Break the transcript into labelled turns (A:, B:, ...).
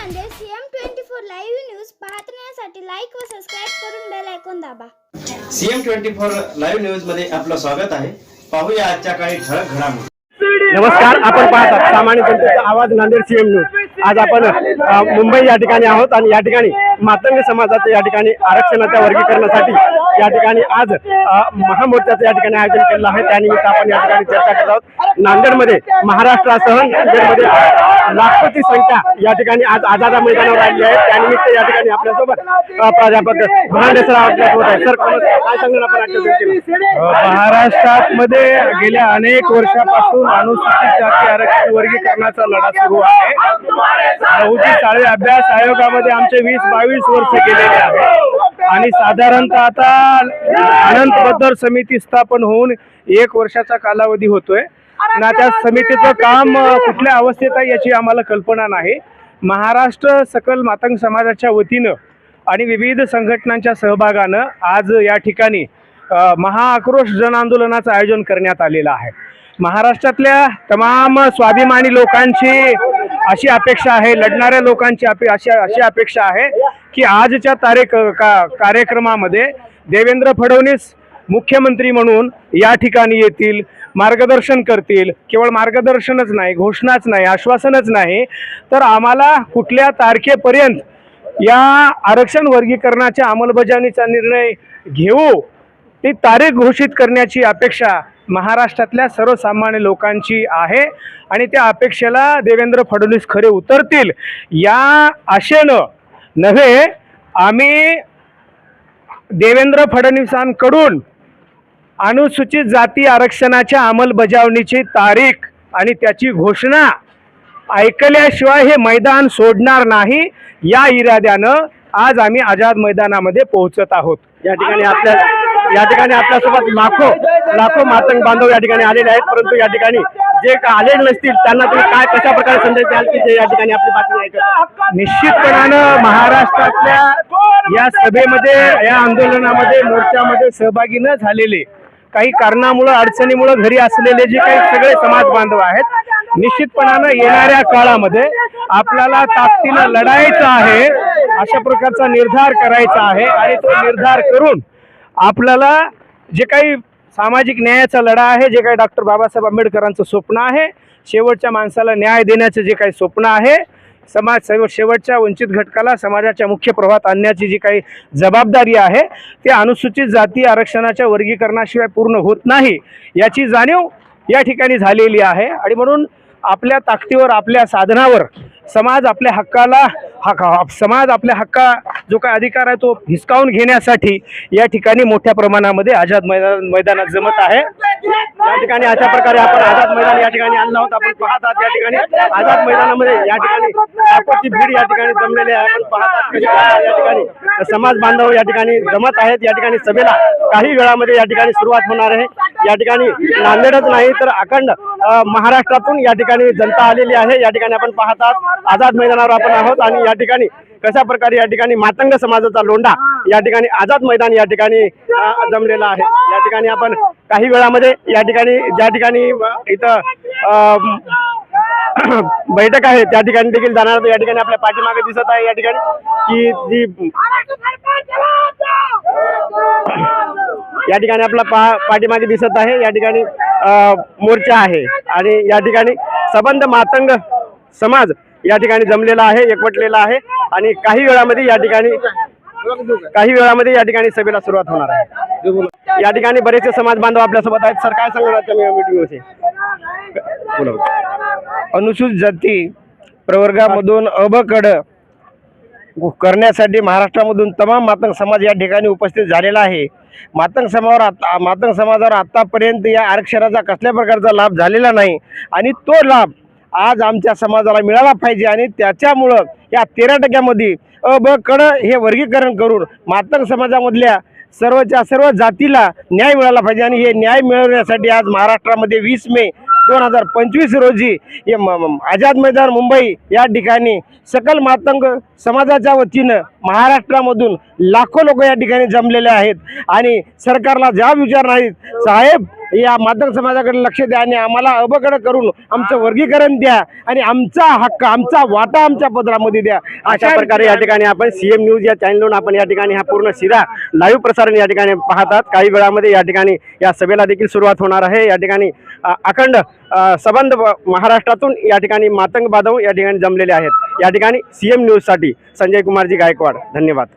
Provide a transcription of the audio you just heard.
A: Nanded CM24 live news पाहण्यासाठी like व subscribe करून बेल आयकॉन दाबा।
B: CM24 लाईव्ह न्यूज मध्ये आपलं स्वागत आहे। पाहूया आजच्या काही ठळक घडामोडी।
C: नमस्कार, आपण पाहता सामान्य जनतेचा आवाज नांदेड CM न्यूज। आज आपण मुंबई या ठिकाणी आहोत आणि या ठिकाणी मातंग समाजाचं या ठिकाणी आरक्षणाच्या वर्गीकरणासाठी या ठिकाणी आज महामोर्चाचं या ठिकाणी आयोजन केलेलं आहे। त्यानिमित्त आपण या ठिकाणी चर्चा करत आहोत। नांदेडमध्ये महाराष्ट्रासह नांदेडमध्ये लाखोची संख्या या ठिकाणी आज आझाद मैदानावर आली आहे। त्यानिमित्त या ठिकाणी आपल्यासोबत प्राध्यापक भांडे सर आपल्यासोबत आहे। सर, काय सांगणार आपण?
D: महाराष्ट्रामध्ये गेल्या अनेक वर्षापासून अनुसूचित जाती आरक्षण वर्गीकरणाचा लढा सुरू आहे। बहुतेक शाळे अभ्यास आयोगामध्ये आमचे 20-22 वर्ष गेलेले आहेत आणि साधारणतः आता अनंत बद्दल समिती स्थापन होऊन 1 वर्षाचा कालावधी होतोय ना। त्या समितीचं काम कुठल्या अवस्थेत आहे याची आम्हाला कल्पना नाही। महाराष्ट्र सकल मातंग समाजाच्या वतीनं आणि विविध संघटनांच्या सहभागानं आज या ठिकाणी महाआक्रोश जन आंदोलनाचं आयोजन करण्यात आलेलं आहे। महाराष्ट्रातल्या तमाम स्वाभिमानी लोकांची अशी अपेक्षा आहे, लढणाऱ्या लोकांची अशी अपेक्षा आहे की आजच्या कार्यक्रमामध्ये देवेंद्र फडणवीस मुख्यमंत्री म्हणून या ठिकाणी येतील, मार्गदर्शन करतील। केवळ मार्गदर्शनच नाही, घोषणाच नाही, आश्वासनच नाही, तर आम्हाला कुठल्या तारखेपर्यंत या आरक्षण वर्गीकरणाच्या अंमलबजावणीचा निर्णय घेऊ ती तारीख घोषित करण्याची अपेक्षा महाराष्ट्रातल्या सर्वसामान्य लोकांची आहे आणि त्या अपेक्षेला देवेंद्र फडणवीस खरे उतरतील या आशेनं नव्हे, आम्ही देवेंद्र फडणवीसांकडून अनुसूचित जाती आरक्षणाच्या अंमलबजावणीची तारीख आणि त्याची घोषणा ऐकल्याशिवाय हे मैदान सोडणार नाही या इराद्यानं आज आम्ही आझाद मैदानामध्ये पोहोचत आहोत।
C: या ठिकाणी आपल्यासोबत लाखो मातंग बांधव या ठिकाणी आलेले आहेत, परंतु या ठिकाणी जे आले नसतील त्यांना तुम्ही काय कशा प्रकारे संदेश द्याल की जे या ठिकाणी आपली बातमी ऐकतात?
D: निश्चितपणानं महाराष्ट्रातल्या या सभेमध्ये, या आंदोलनामध्ये, मोर्चामध्ये सहभागी न झालेले, काही कारणामुळे, अडचणीमुळे घरी असलेले जे काही सगळे समाज बांधव आहेत, निश्चितपणानं येणाऱ्या काळामध्ये आपल्याला ताकदीनं लढायचं आहे, अशा प्रकारचा निर्धार करायचा आहे आणि तो निर्धार करून आपल्याला जे काही सामाजिक न्यायाचा लढा आहे, जे काही डॉक्टर बाबासाहेब आंबेडकरांचं स्वप्न आहे, शेवटच्या माणसाला न्याय देण्याचं जे काही स्वप्न आहे, शेवटच्या वंचित घटकाला समाजाच्या मुख्य प्रवाहात आणण्याची जी काही जबाबदारी आहे, ते अनुसूचित जाती आरक्षणाच्या वर्गीकरणाशिवाय पूर्ण होत नाही याची जाणीव या ठिकाणी झालेली आहे। आणि म्हणून आपल्या ताकदीवर, आपल्या साधनावर समाज आपल्या हक्का जो काही अधिकार आहे तो हिसकावून घेण्यासाठी या ठिकाणी मोठ्या प्रमाणामध्ये आझाद मैदानात जमत आहे।
C: या ठिकाणी अशा प्रकारे आपण आझाद मैदान या ठिकाणी आणलं आहोत। आपण पाहत आहात या ठिकाणी आझाद मैदानामध्ये या ठिकाणी लाखोची भीड या ठिकाणी जमलेली आहे। आपण पाहत आहात या ठिकाणी समाज बांधव या ठिकाणी जमत आहेत। या ठिकाणी सभेला काही वेळामध्ये या ठिकाणी सुरुवात होणार आहे। या ठिकाणी नांदेडच नाही तर अखंड महाराष्ट्रातून या ठिकाणी जनता आलेली आहे। या ठिकाणी आपण पाहत आहात आझाद मैदानावर आपण आहोत आणि या ठिकाणी कशा प्रकारे या ठिकाणी मातंग समाजाचा लोंढा या ठिकाणी आझाद मैदान या ठिकाणी जमलेला आहे। या ठिकाणी आपण काही वेळामध्ये या ठिकाणी ज्या ठिकाणी इथं बैठक आहे त्या ठिकाणी देखील जाणार। या ठिकाणी आपल्या पाठीमागे दिसत आहे या ठिकाणी की जी या ठिकाणी आपला पाठीमागे दिसत आहे या ठिकाणी मोर्चा आहे आणि या ठिकाणी सबंध मातंग समाज या ठिकाणी जमलेला आहे, एकवटलेला आहे आणि काही वेळामध्ये या ठिकाणी सभेला सुरुवात होणार आहे। या ठिकाणी बरेचसे समाज बांधव आपल्यासोबत आहेत। सर, काय सांगणार मीटिंगविषयी?
D: अनुसूचित जाती प्रवर्गामधून अबकड करण्यासाठी महाराष्ट्रामधून तमाम मातंग समाज या ठिकाणी उपस्थित झालेला आहे। मातंग समाजावर आतापर्यंत या आरक्षणाचा कसल्या प्रकारचा लाभ झालेला नाही आणि तो लाभ आज आमच्या समाजाला मिळाला पाहिजे आणि त्याच्यामुळं या 13% अबकड हे वर्गीकरण करून मातंग समाजामधल्या सर्व जातीला न्याय मिळाला पाहिजे आणि हे न्याय मिळवण्यासाठी आज महाराष्ट्रामध्ये 20 मे
C: 2025 रोजी आझाद मैदान मुंबई या ठिकाणी सकल मातंग समाजाच्या वतीनं महाराष्ट्रामधून लाखो लोक या ठिकाणी जमलेले आहेत आणि सरकारला ज्या विचार नाहीत, साहेब या मातंग समाजाकडे लक्ष द्या आणि आम्हाला अबकडं करून आमचं वर्गीकरण द्या आणि आमचा हक्क, आमचा वाटा आमच्या पदरामध्ये द्या, अशा प्रकारे या ठिकाणी आपण सीएम न्यूज या चॅनलवरून आपण या ठिकाणी हा पूर्ण सीधा लाईव्ह प्रसारण या ठिकाणी पाहतात. काही वेळामध्ये या ठिकाणी या सभेला देखील सुरुवात होणार आहे. या ठिकाणी अखंड संबंध महाराष्ट्रातून या ठिकाणी मातंग बांधव या ठिकाणी जमलेले आहेत. या ठिकाणी सीएम न्यूजसाठी संजय कुमारजी गायकवाड. धन्यवाद.